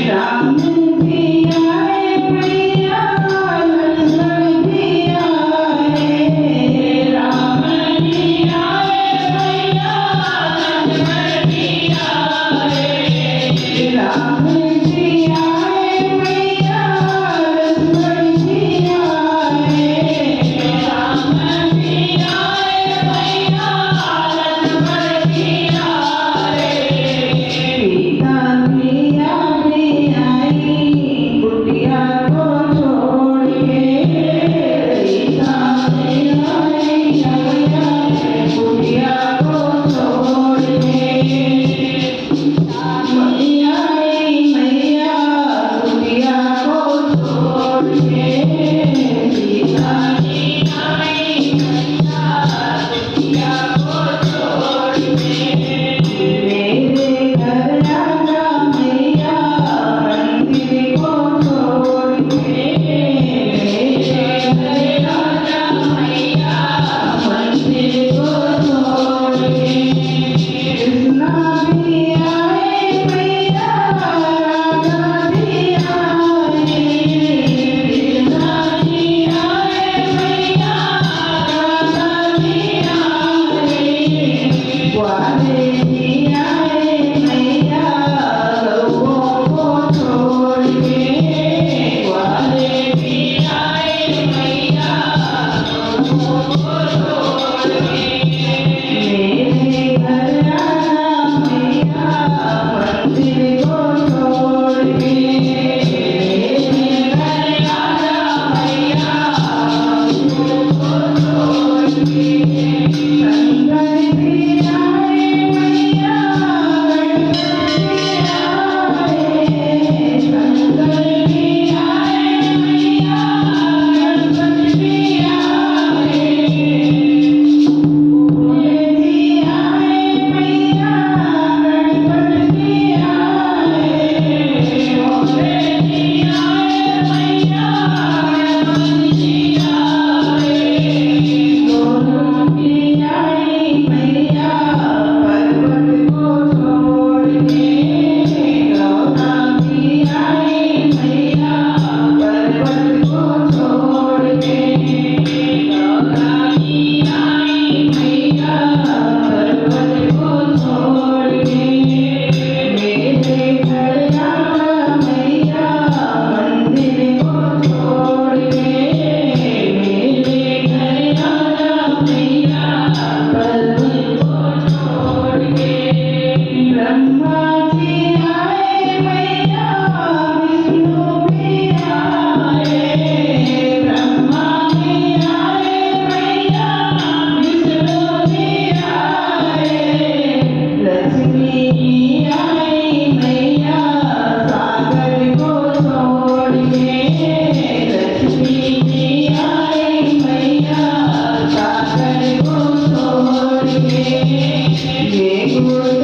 राम जी आए मैया लक्ष्मण जी आए राम जी आए मैया लक्ष्मण जी आए राम जी आए मैया लक्ष्मण जी आए राम जी आए मैया लक्ष्मण जी आए सीता मैया भी आई कुटिया को छोड़ के सीता मैया कुटिया को छोड़ के मैया मैया कुटिया को छोड़ के सीता मैया कुटिया को छोड़ के मेरे घर आजा मैया मंदिर को छोड़ के मेरे घर आजा मैया मंदिर को छोड़ के कृष्णा भी आए मैया राधा भी आए कृष्णा जी आए मैया राधा भी आए ग्वाले जी आए मैया गौओं को छोड़ के ग्वाले जी आए मैया गौओं को छोड़ के मेरे घर आना मैया मंदिर को छोड़ के मेरे घर आना मैया मंदिर को छोड़ के शंकर जी आए मैया गणपति आए शंकर जी आए मैया गणपति आए भोले जी आए मैया गणपति आए भोले जी आए मैया गणपति आए दोनों की आई मैया पर्वत को छोड़ के गौरा की आई मैया पर्वत को छोड़ के गौरा की आई मैया पर्वत को छोड़ के मेरे घर आजा मैया मंदिर को छोड़ के मेरे घर आजा मैया पर्वत को छोड़ के ब्रह्मा जी आए मैया विष्णु भी आए ब्रह्मा जी आए मैया विष्णु भी आए लक्ष्मी जी आई मैया सागर को छोड़ के लक्ष्मी जी आई मैया सागर को छोड़ के ये गुरु